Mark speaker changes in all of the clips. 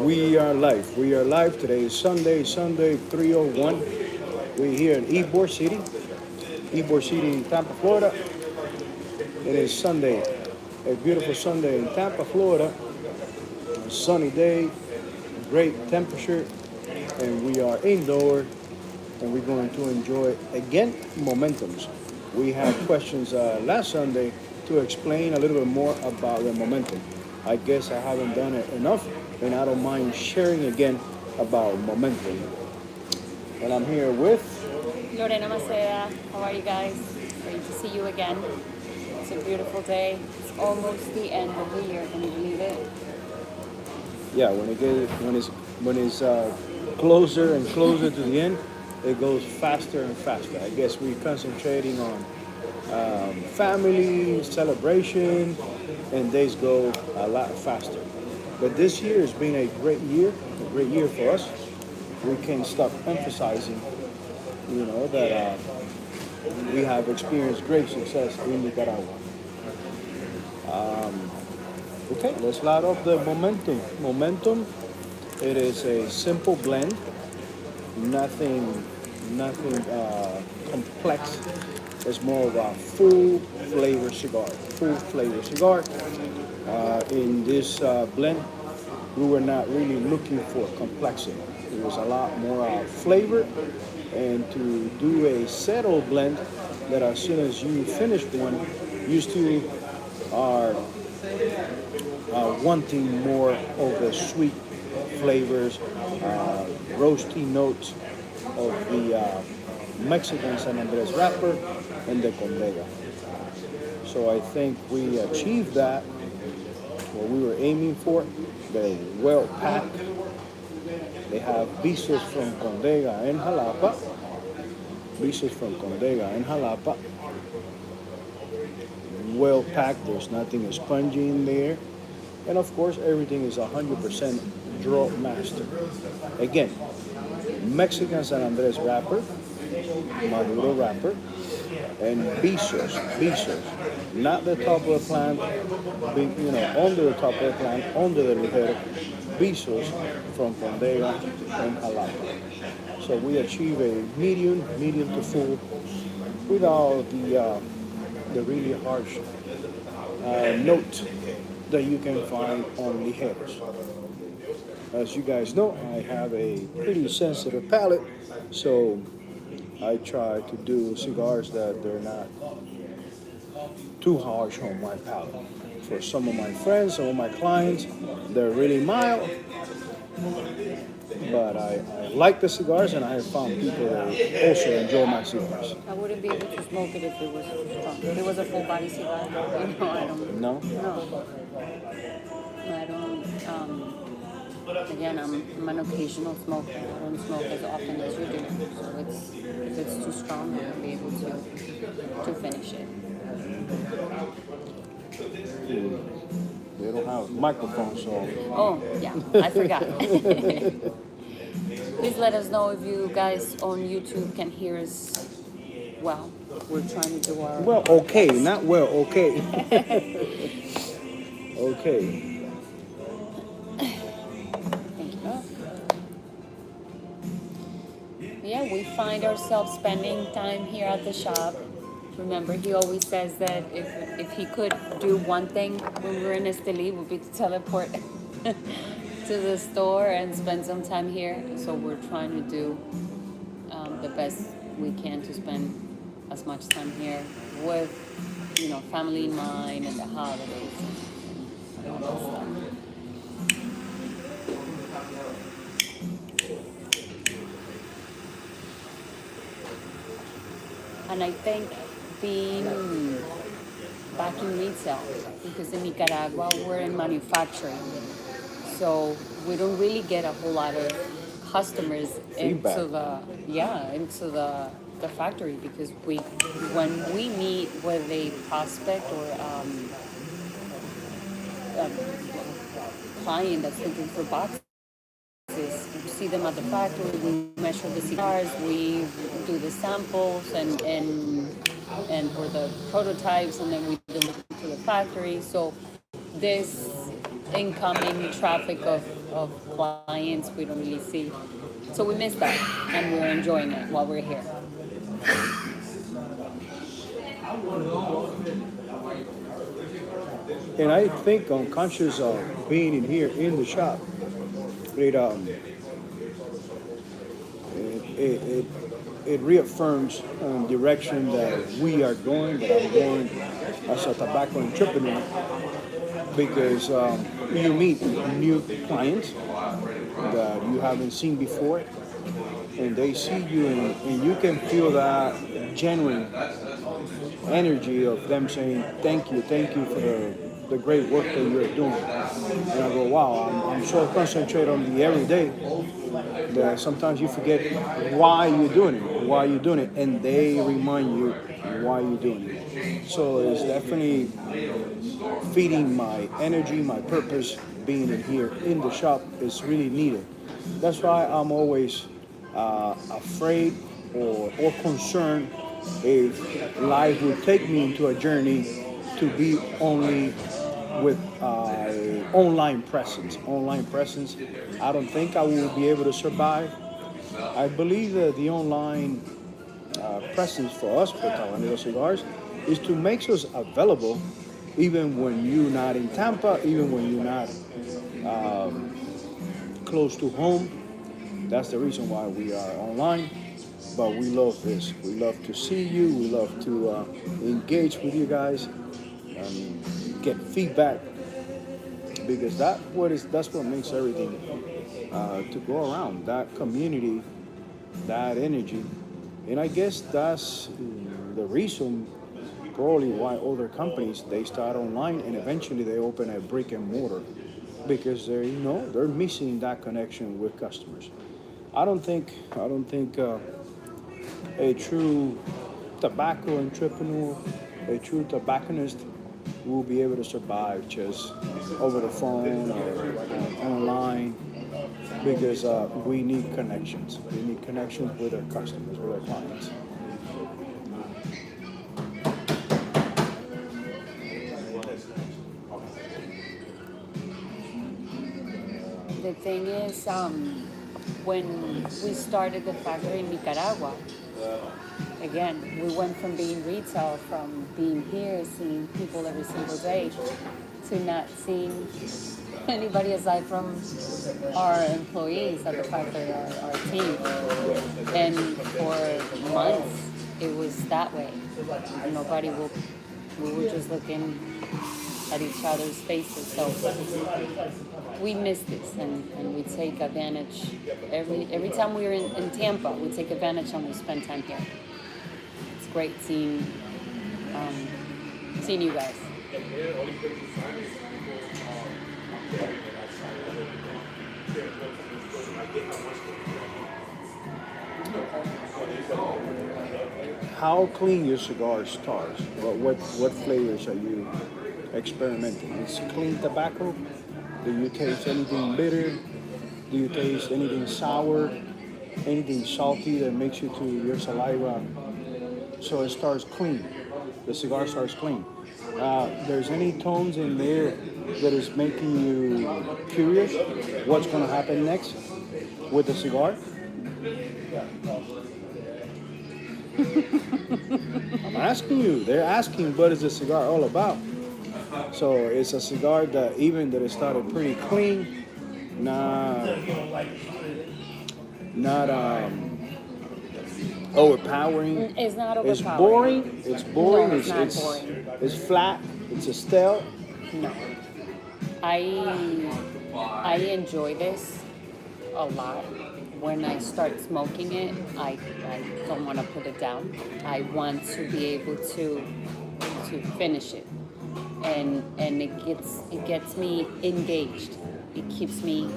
Speaker 1: We are live. We are live. Today is Sunday 301. We're here in Ybor City, Tampa, Florida. It is Sunday, a beautiful Sunday in Tampa, Florida. A sunny day, great temperature, and we are indoor and we're going to enjoy again momentums. We had questions last Sunday to explain a little bit more about the momentum. I guess I haven't done it enough, and I don't mind sharing again about momentum. And I'm here with,
Speaker 2: Lorena Maceda, how are you guys? Great to see you again. It's a beautiful day. It's almost the end of the year. Can you believe it?
Speaker 1: yeah, when it's closer and closer to the end, it goes faster and faster. I guess we're concentrating on family, celebration, and days go a lot faster. But this year has been a great year for us. We can't stop emphasizing, that we have experienced great success in Nicaragua. Okay, let's light up the momentum. Momentum, it is a simple blend, nothing, nothing complex. It's more of a full flavor cigar. Full flavor cigar. In this blend, we were not really looking for complexity. It was a lot more flavor, and to do a settled blend that as soon as you finish one, you still are wanting more of the sweet flavors, roasty notes of the Mexican San Andres wrapper and the Condega. So I think we achieved that, what we were aiming for. They're well packed. They have visos from Condega and Jalapa. Visos from Condega and Jalapa. Well packed. There's nothing spongy in there. And of course, everything is 100% draw master. Again, Mexican San Andres wrapper, Maduro wrapper, and visos, not the top of the plant, under the top of the plant, under the ligero, visos from Condega and Jalapa. So we achieve a medium to full, without the really harsh note that you can find on ligeros. As you guys know, I have a pretty sensitive palate, so I try to do cigars that they're not too harsh on my palate. For some of my friends, some of my clients, they're really mild, but I like the cigars, and I have found people that also enjoy my cigars.
Speaker 2: I wouldn't be able to smoke it if it was too strong. If it was a full body cigar, I don't.
Speaker 1: No?
Speaker 2: No, I don't. Again, I'm an occasional smoker. I don't smoke as often as you do. So if it's too strong, I won't be able to finish it.
Speaker 1: They don't have microphones, so.
Speaker 2: Oh, yeah, I forgot. Please let us know if you guys on YouTube can hear us well. We're trying to do our
Speaker 1: Well, okay, not well, okay. Okay.
Speaker 2: Thank you. Yeah, we find ourselves spending time here at the shop. Remember, he always says that if he could do one thing when we're in Esteli, would be to teleport to the store and spend some time here. So we're trying to do the best we can to spend as much time here with, family in mind and the holidays and all that stuff. And I think being back in retail, because in Nicaragua we're in manufacturing, so we don't really get a whole lot of customers
Speaker 1: Feedback.
Speaker 2: into the factory, because when we meet with a prospect or a client that's looking for boxes, we see them at the factory, we measure the cigars, we do the samples and for the prototypes, and then we deliver to the factory. So this incoming traffic of clients we don't really see. So we miss that, and we're enjoying it while we're here.
Speaker 1: And I think unconscious of being in here in the shop, it it it reaffirms direction that we are going, that I'm going as a tobacco entrepreneur, because you meet new clients that you haven't seen before, and they see you, and you can feel that genuine energy of them saying thank you for the great work that you're doing. And I go, wow, I'm so concentrated on the everyday that sometimes you forget why you're doing it, and they remind you why you're doing it. So it's definitely feeding my energy, my purpose. Being in here in the shop is really needed. That's why I'm always afraid or concerned if life will take me into a journey to be only with online presence. Online presence, I don't think I will be able to survive. I believe that the online presence for us, for Tabanero Cigars, is to make us available even when you're not in Tampa, even when you're not close to home. That's the reason why we are online. But we love this. We love to see you. We love to engage with you guys and get feedback, because that's what makes everything to go around. That community, that energy, and I guess that's the reason probably why other companies they start online and eventually they open a brick and mortar, because they're missing that connection with customers. I don't think a true tobacco entrepreneur, a true tobacconist will be able to survive just over the phone or online, because we need connections. We need connections with our customers, with our clients.
Speaker 2: The thing is, when we started the factory in Nicaragua, again, we went from being retail, from being here, seeing people every single day, to not seeing anybody aside from our employees at the factory, our team. And for months, it was that way. We were just looking at each other's faces. So we miss this, and we take advantage. Every time we're in Tampa, we take advantage and we spend time here. It's great seeing you guys.
Speaker 1: How clean your cigar starts? What flavors are you experimenting? It's clean tobacco. Do you taste anything bitter? Do you taste anything sour? Anything salty that makes you to your saliva? So it starts clean. The cigar starts clean. There's any tones in there that is making you curious what's going to happen next with the cigar? I'm asking you. They're asking what is the cigar all about. So it's a cigar that even that it started pretty clean, not overpowering.
Speaker 2: It's not
Speaker 1: It's
Speaker 2: overpowering.
Speaker 1: boring. It's boring.
Speaker 2: No, it's not boring.
Speaker 1: It's flat. It's a stale.
Speaker 2: No. I enjoy this a lot. When I start smoking it, I don't want to put it down. I want to be able to finish it, and it gets me engaged. It keeps me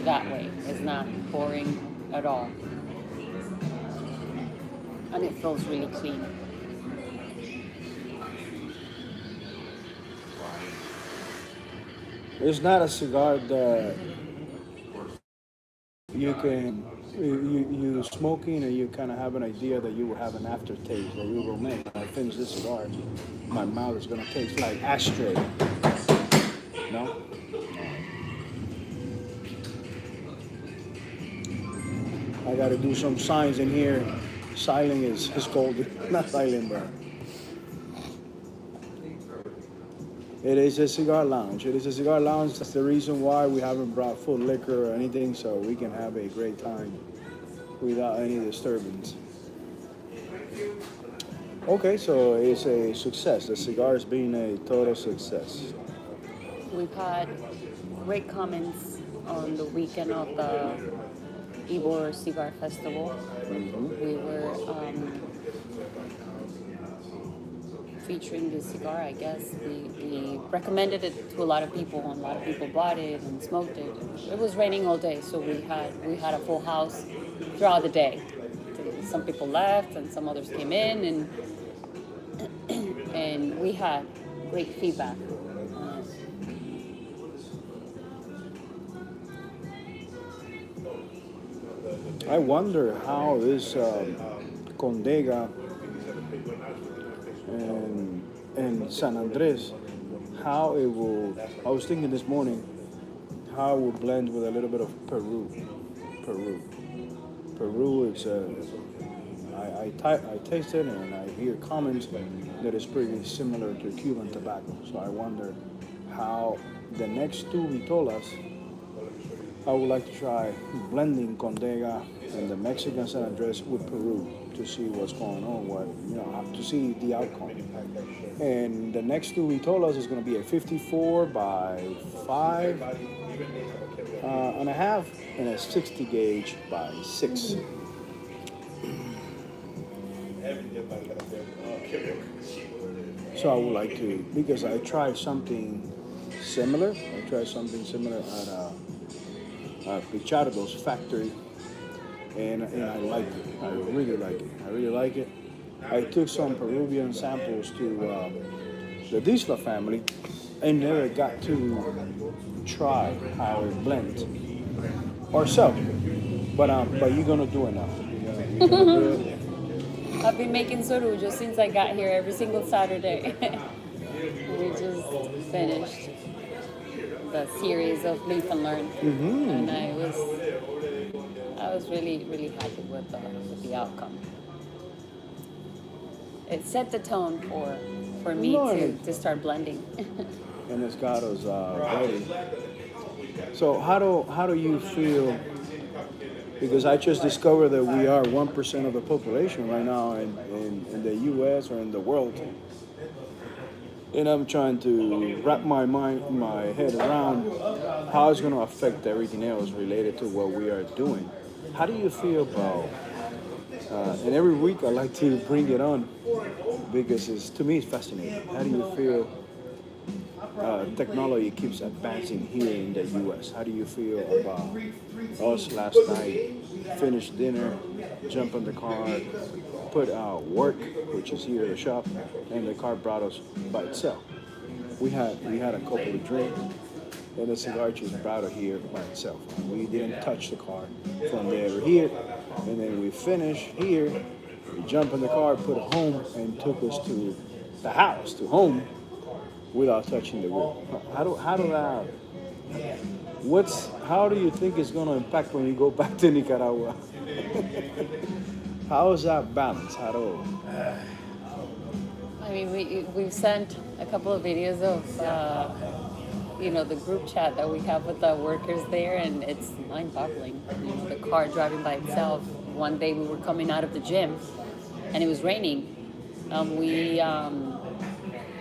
Speaker 2: that way. It's not boring at all, and it feels really clean.
Speaker 1: It's not a cigar that you can you smoking and you kind of have an idea that you will have an aftertaste, that you will go, man, when I finish this cigar, my mouth is gonna taste like ashtray. No, got to do some signs in here. Silent is called, not silent, but it is a cigar lounge. It is a cigar lounge. That's the reason why we haven't brought full liquor or anything, so we can have a great time without any disturbance. Okay, so it's a success. The cigar has been a total success.
Speaker 2: We've had great comments on the weekend of the Ybor Cigar Festival. We were featuring this cigar, I guess. We recommended it to a lot of people, and a lot of people bought it and smoked it. It was raining all day, so we had a full house throughout the day. Some people left, and some others came in, and we had great feedback.
Speaker 1: I wonder how this Condega and San Andres, how it will. I was thinking this morning how it will blend with a little bit of Peru. Peru is I taste it and I hear comments that it's pretty similar to Cuban tobacco. So I wonder how the next two vitolas. I would like to try blending Condega and the Mexican San Andres with Peru to see what's going on, to see the outcome. And the next two vitolas is going to be a 54 by 5 and a half and a 60 gauge by 6. So I would like to, because I tried something similar. At Pichardo's factory, and I like it. I really like it. I took some Peruvian samples to the Disla family and never got to try how it blends ourselves. But you're gonna do it now. You're gonna do it.
Speaker 2: I've been making sorujo since I got here every single Saturday. We just finished the series of Live and Learn, and I was really happy with the outcome. It set the tone for me to start blending.
Speaker 1: And it's got us ready. So how do you feel? Because I just discovered that we are 1% of the population right now in the U.S. or in the world. And I'm trying to wrap my head around how it's going to affect everything else related to what we are doing. How do you feel about? And every week I like to bring it on because to me it's fascinating. How do you feel? Technology keeps advancing here in the U.S. How do you feel about us last night? Finished dinner, jump in the car, put out work, which is here at the shop, and the car brought us by itself. We had a couple of drinks, and the cigar just brought us here by itself. We didn't touch the car from there to here, and then we finished here. We jumped in the car, put it home, and took us to the house, to home, without touching the wheel. How do you think it's going to impact when you go back to Nicaragua? How is that balance?
Speaker 2: I mean, we've sent a couple of videos of the group chat that we have with the workers there, and it's mind-boggling. The car driving by itself. One day we were coming out of the gym, and it was raining.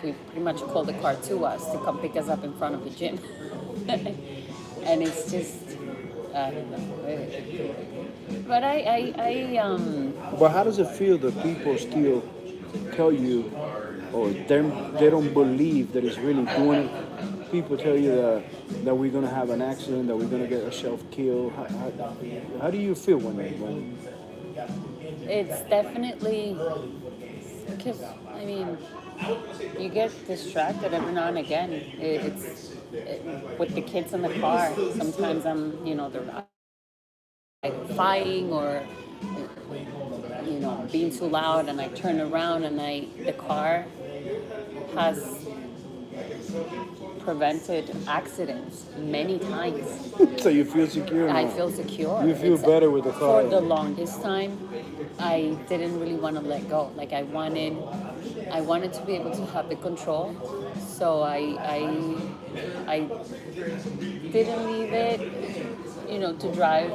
Speaker 2: We pretty much called the car to us to come pick us up in front of the gym. And it's just, I don't know. But
Speaker 1: But how does it feel that people still tell you, or they don't believe that it's really doing it? People tell you that we're going to have an accident, that we're going to get ourselves killed. How do you feel when
Speaker 2: it's definitely, because, I mean, you get distracted every now and again. With the kids in the car. Sometimes they're like fighting or being too loud, and I turn around and the car has prevented accidents many times.
Speaker 1: So you feel secure
Speaker 2: I
Speaker 1: now.
Speaker 2: feel secure.
Speaker 1: You feel better with the car.
Speaker 2: For the longest time, I didn't really want to let go. Like I wanted to be able to have the control. So I didn't leave it, to drive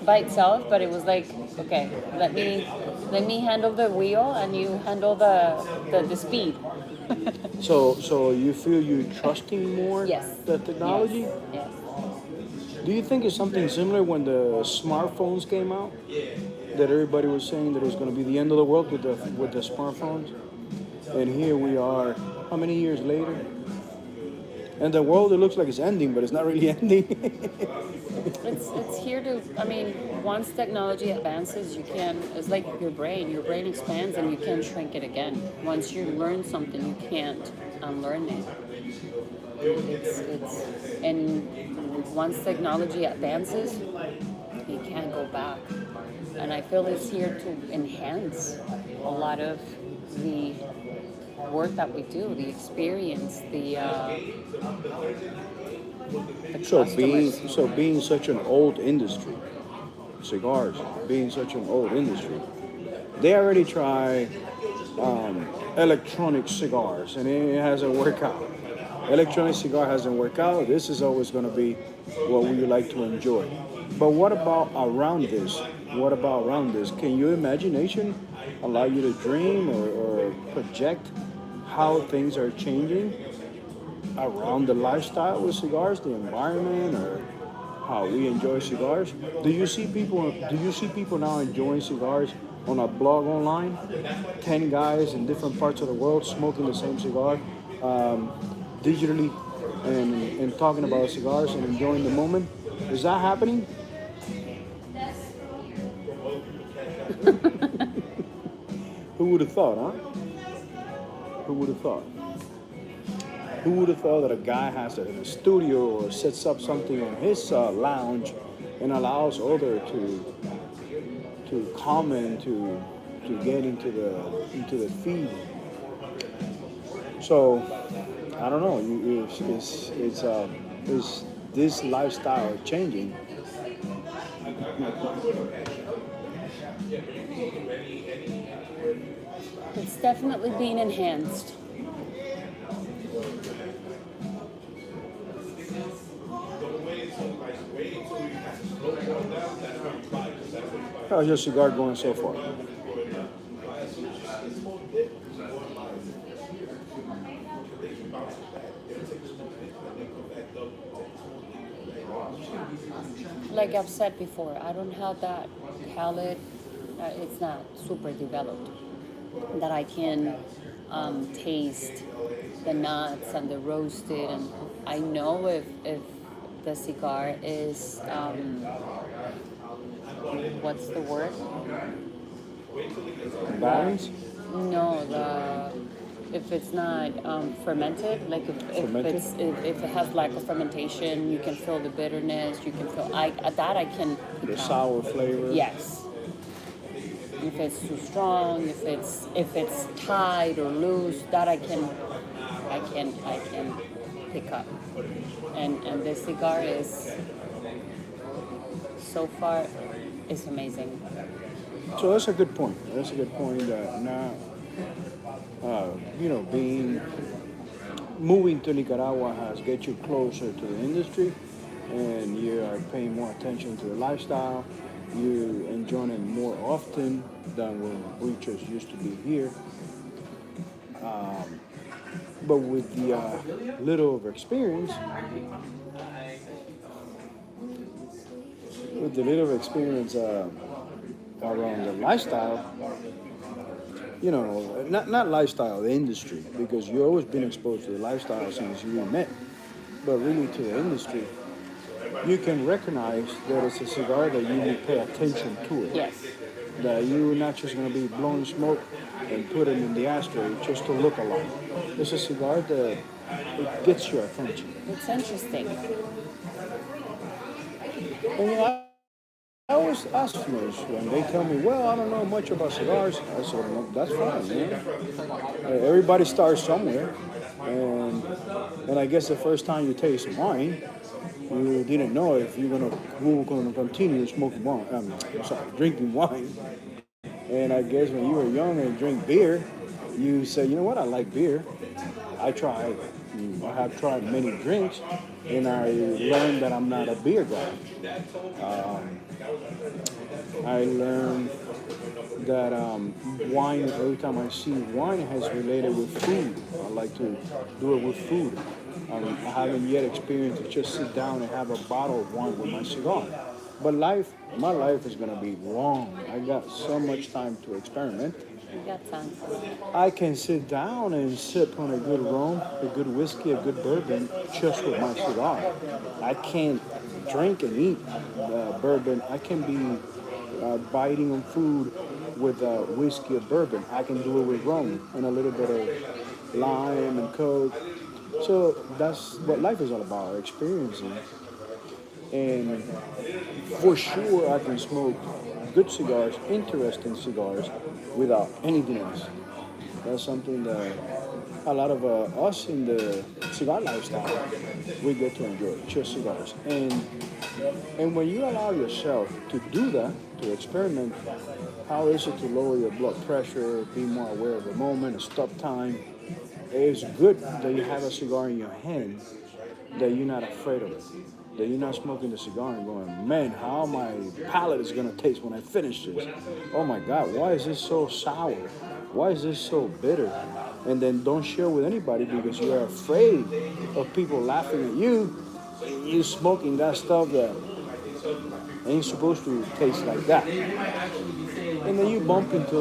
Speaker 2: by itself. But it was like, okay, let me handle the wheel, and you handle the speed.
Speaker 1: So you feel you trusting more
Speaker 2: Yes.
Speaker 1: the technology?
Speaker 2: Yes. Yes.
Speaker 1: Do you think it's something similar when the smartphones came out? That everybody was saying that it was going to be the end of the world with the smartphones, and here we are. How many years later? And the world, it looks like it's ending, but it's not really ending.
Speaker 2: It's here to. I mean, once technology advances, you can. It's like your brain. Your brain expands, and you can't shrink it again. Once you learn something, you can't unlearn it. It's and once technology advances, you can't go back. And I feel it's here to enhance a lot of the work that we do, the experience, the customers.
Speaker 1: Being such an old industry, cigars being such an old industry, they already try electronic cigars, and it hasn't worked out. Electronic cigar hasn't worked out. This is always going to be what we like to enjoy. But what about around this? What about around this? Can your imagination allow you to dream or project how things are changing around the lifestyle with cigars, the environment, or how we enjoy cigars? Do you see people now enjoying cigars on a blog online? 10 guys in different parts of the world smoking the same cigar, digitally, and talking about cigars and enjoying the moment. Is that happening? Who would have thought, huh? Who would have thought? Who would have thought that a guy has it in a studio or sets up something in his lounge and allows other to comment, to get into the feed? So I don't know. Is this lifestyle changing?
Speaker 2: It's definitely being enhanced.
Speaker 1: How's your cigar going so far?
Speaker 2: Like I've said before, I don't have that palate. It's not super developed that I can taste the nuts and the roasted, and I know if the cigar is what's the word?
Speaker 1: Balance?
Speaker 2: No, if it's not fermented, like
Speaker 1: Fermented?
Speaker 2: if it has lack of fermentation, you can feel the bitterness. You can feel I can pick
Speaker 1: The
Speaker 2: out.
Speaker 1: sour flavor?
Speaker 2: Yes. If it's too strong, if it's tight or loose, that I can pick up. And this cigar is so far is amazing.
Speaker 1: So that's a good point. That's a good point that now, being moving to Nicaragua has get you closer to the industry, and you are paying more attention to the lifestyle. You enjoying it more often than when we just used to be here. But with the little of experience, around the lifestyle, not lifestyle, the industry, because you've always been exposed to the lifestyle since you met, but really to the industry, you can recognize that it's a cigar that you will pay attention to it.
Speaker 2: Yes.
Speaker 1: That you're not just going to be blowing smoke and put it in the ashtray just to look alike. It's a cigar that it gets your attention.
Speaker 2: It's interesting.
Speaker 1: And I always ask customers when they tell me, well, I don't know much about cigars. I said, well, that's fine, man. Everybody starts somewhere. And and I guess the first time you taste wine, you didn't know if you're gonna who gonna continue smoking wine. I'm sorry, drinking wine. And I guess when you were young and drink beer, you say, you know what, I like beer. I tried, I have tried many drinks, and I learned that I'm not a beer guy. Um, I learned that wine, every time I see wine, it has related with food. I like to do it with food. I haven't yet experienced to just sit down and have a bottle of wine with my cigar. But my life is going to be long. I got so much time to experiment.
Speaker 2: You got time.
Speaker 1: I can sit down and sip on a good rum, a good whiskey, a good bourbon just with my cigar. I can't drink and eat bourbon. I can be biting on food with whiskey or bourbon. I can do it with rum and a little bit of lime and coke. So that's what life is all about, experiencing. And for sure, I can smoke good cigars, interesting cigars, without anything else. That's something that a lot of us in the cigar lifestyle we get to enjoy, just cigars. And when you allow yourself to do that, to experiment, how is it to lower your blood pressure, be more aware of the moment, stop time? It's good that you have a cigar in your hand, that you're not afraid of it. That you're not smoking the cigar and going, man, how my palate is gonna taste when I finish this. Oh my God, why is this so sour? Why is this so bitter? And then don't share with anybody because you're afraid of people laughing at you and you smoking that stuff that ain't supposed to taste like that. And then you bump into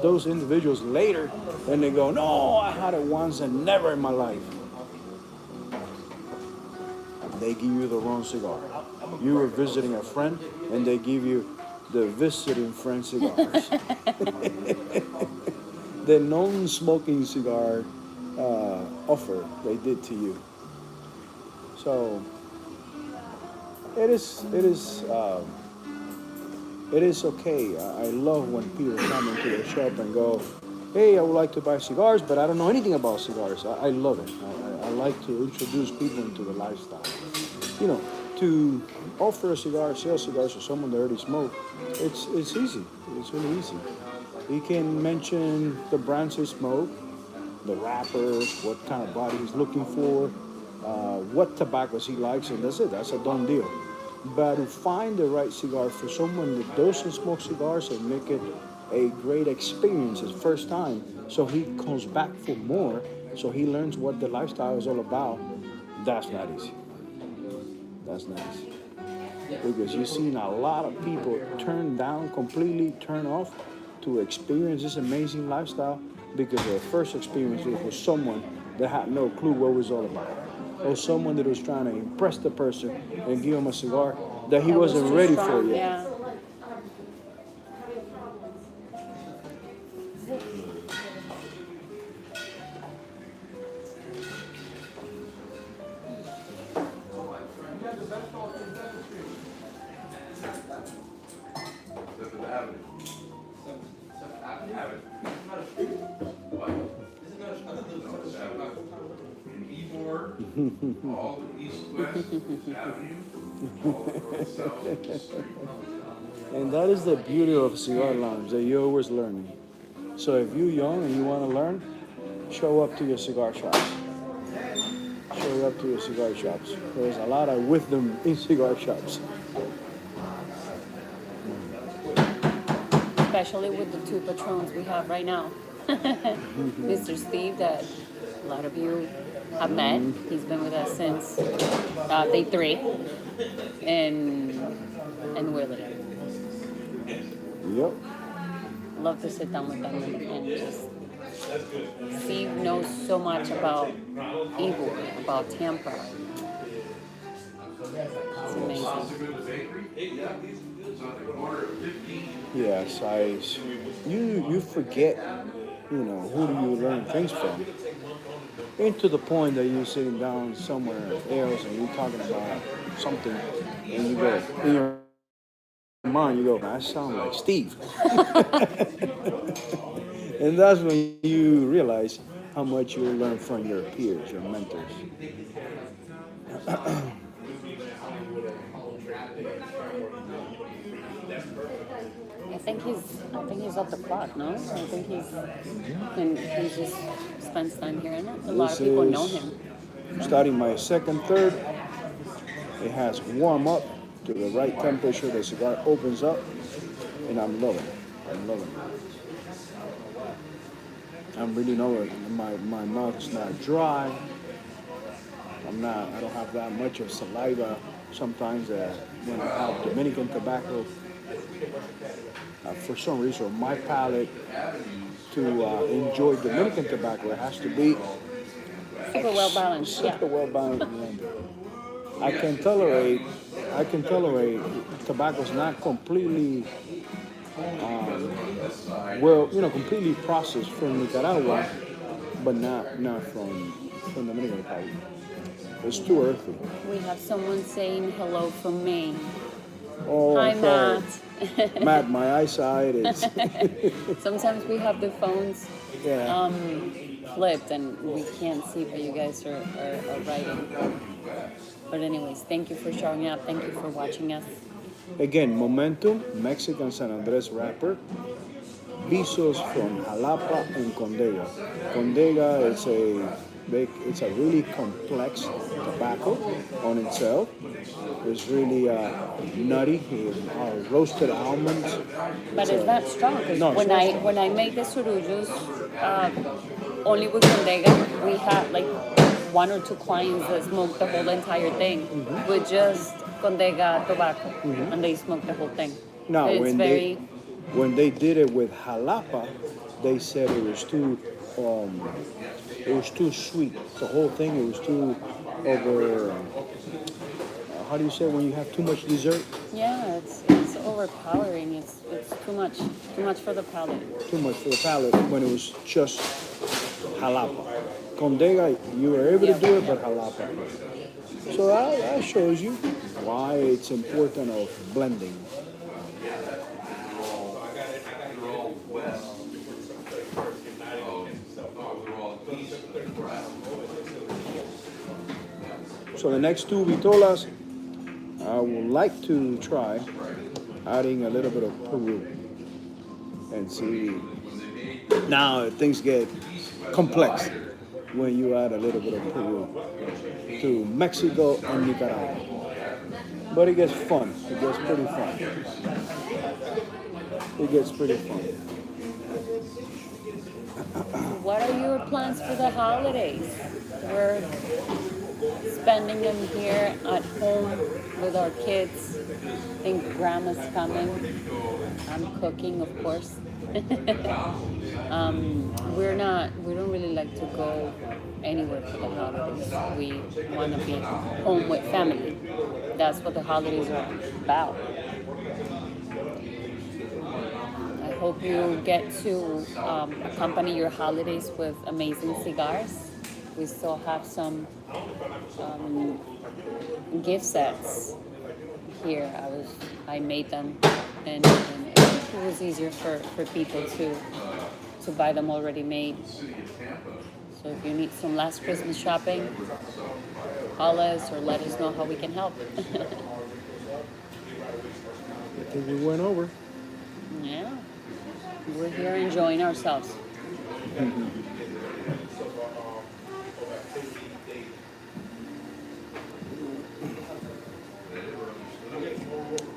Speaker 1: those individuals later and they go, no, I had it once and never in my life. They give you the wrong cigar. You were visiting a friend, and they give you the visiting friend cigars. The non-smoking cigar offer they did to you. So it is okay. I love when people come into the shop and go, hey, I would like to buy cigars, but I don't know anything about cigars. I love it. I like to introduce people into the lifestyle. You know, to offer a cigar, sell cigars to someone that already smoked, it's easy. It's really easy. You can mention the brands they smoke, the wrappers, what kind of body he's looking for, what tobaccos he likes, and that's it. That's a done deal. But to find the right cigar for someone that doesn't smoke cigars and make it a great experience his first time, so he comes back for more, so he learns what the lifestyle is all about, that's not easy. That's nice. Because you've seen a lot of people turn down, completely turn off to experience this amazing lifestyle because their first experience was with someone that had no clue what it was all about. Or someone that was trying to impress the person and give him a cigar that he wasn't ready for yet.
Speaker 2: Yeah.
Speaker 3: All East West Avenue.
Speaker 1: And that is the beauty of Cigar Lounge, that you're always learning. So if you're young and you want to learn, show up to your cigar shops. Show up to your cigar shops. There's a lot of wisdom in cigar shops.
Speaker 2: Especially with the two patrons we have right now. Mr. Steve, that a lot of you have met. He's been with us since day 3. And Willie.
Speaker 1: Yep.
Speaker 2: Love to sit down with them and just Steve knows so much about Ybor, about Tampa. It's amazing.
Speaker 1: Yes, you forget, who do you learn things from? And to the point that you're sitting down somewhere else and you're talking about something and you go, in your mind, you go, I sound like Steve. And that's when you realize how much you learn from your peers, your mentors.
Speaker 2: I think he's off the clock, no? I think he just spends time here, and a lot
Speaker 1: This
Speaker 2: of people know
Speaker 1: is
Speaker 2: him.
Speaker 1: starting my second third. It has warm up to the right temperature. The cigar opens up, and I'm loving it. I'm loving it. I'm really loving it. My mouth is not dry. I don't have that much of saliva sometimes when I have Dominican tobacco. For some reason, my palate to enjoy Dominican tobacco, it has to be
Speaker 2: Super well balanced, yeah.
Speaker 1: super well balanced. I can tolerate, I can tolerate tobacco's not completely, completely processed from Nicaragua, but not from Dominican Republic. It's too earthy.
Speaker 2: We have someone saying hello from Maine.
Speaker 1: Oh,
Speaker 2: Hi,
Speaker 1: okay.
Speaker 2: Matt.
Speaker 1: Matt, my eyesight is
Speaker 2: Sometimes we have the phones
Speaker 1: yeah.
Speaker 2: flipped and we can't see what you guys are writing. But anyways, thank you for showing up. Thank you for watching us.
Speaker 1: Again, Momentum, Mexican San Andres wrapper, Visos from Jalapa and Condega. Condega it's a really complex tobacco on itself. It's really nutty, roasted almonds.
Speaker 2: But it's not strong because
Speaker 1: No, it's not strong.
Speaker 2: when I make the surujos, only with Condega, we had like one or two clients that smoked the whole entire thing with just Condega tobacco, and they smoked the whole thing.
Speaker 1: Now,
Speaker 2: It's very
Speaker 1: when they did it with Jalapa, they said it was too sweet. The whole thing, it was too over. How do you say when you have too much dessert?
Speaker 2: yeah, it's overpowering. It's too much for the palate.
Speaker 1: Too much for the palate when it was just Jalapa. Condega, you were able to do it, but Jalapa. So that shows you why it's important of blending. So the next two vitolas, I would like to try adding a little bit of Peru and see. Now things get complex when you add a little bit of Peru to Mexico and Nicaragua. But it gets fun. It gets pretty fun. It gets pretty fun.
Speaker 2: What are your plans for the holidays? We're spending them here at home with our kids. I think grandma's coming. I'm cooking, of course. We don't really like to go anywhere for the holidays. We want to be home with family. That's what the holidays are about. I hope you get to accompany your holidays with amazing cigars. We still have some gift sets here. I made them, and it was easier for people to buy them already made. So if you need some last Christmas shopping, call us or let us know how we can help.
Speaker 1: I think we went over.
Speaker 2: Yeah, we're here enjoying ourselves.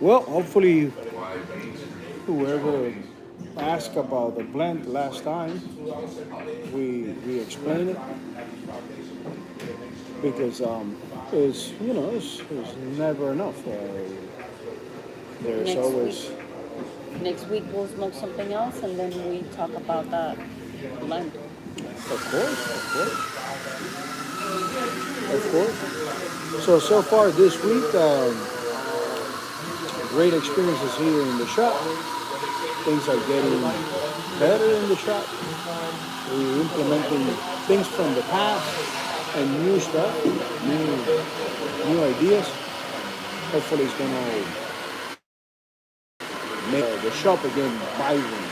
Speaker 1: Well, hopefully, whoever asked about the blend last time, we explained it because it's never enough. There's
Speaker 2: Next
Speaker 1: always
Speaker 2: Next week we'll smoke something else, and then we talk about that blend.
Speaker 1: of course, of course. So far this week, great experiences here in the shop. Things are getting better in the shop. We're implementing things from the past and new stuff, new ideas. Hopefully it's gonna make the shop again vibrant.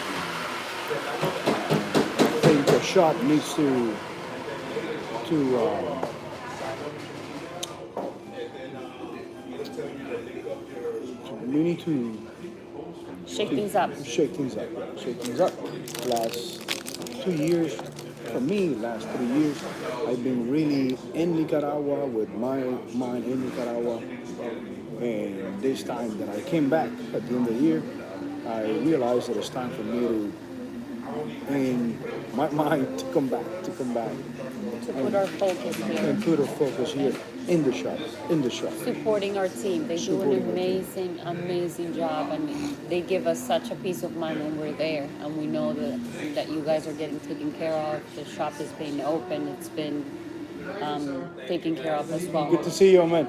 Speaker 1: I think the shop needs to we need to
Speaker 2: Shake things up.
Speaker 1: shake things up. Shake things up. Last 2 years, for me, last 3 years, I've been really in Nicaragua with my mind in Nicaragua. And this time that I came back at the end of the year, I realized that it's time for me to, in my mind, to come back,
Speaker 2: To put our focus here.
Speaker 1: and put a focus here in the shop.
Speaker 2: Supporting our team. They do
Speaker 1: Supporting
Speaker 2: an
Speaker 1: our team.
Speaker 2: amazing job, and they give us such a peace of mind when we're there, and we know that you guys are getting taken care of. The shop is being open. It's been taken care of as well.
Speaker 1: Good to see you, man.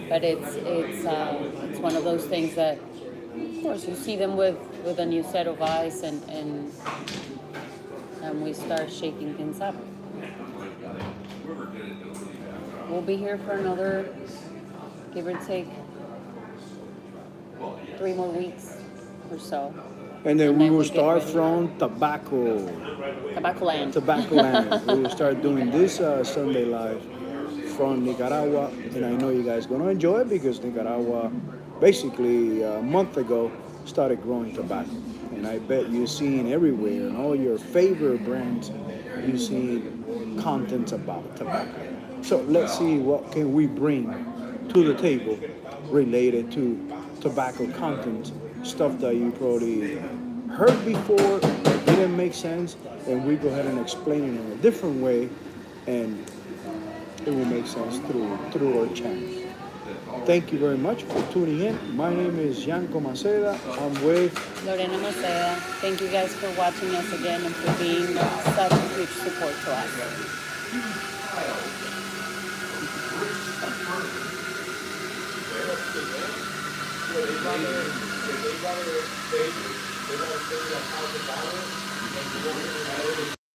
Speaker 2: But it's one of those things that, of course, you see them with a new set of eyes, and we start shaking things up. We'll be here for another, give or take, 3 more weeks or so.
Speaker 1: And then we will
Speaker 2: we get
Speaker 1: start
Speaker 2: ready.
Speaker 1: from Tobacco
Speaker 2: Land.
Speaker 1: Land. We will start doing this Sunday live from Nicaragua, and I know you guys gonna enjoy it because Nicaragua, basically a month ago, started growing tobacco, and I bet you've seen everywhere and all your favorite brands, you've seen contents about tobacco. So let's see what can we bring to the table related to tobacco content, stuff that you probably heard before, that didn't make sense, and we go ahead and explain it in a different way, and it will make sense through our channel. Thank you very much for tuning in. My name is Yanko Maceda. I'm with
Speaker 2: Lorena Maceda. Thank you guys for watching us again and for being such a huge support to us.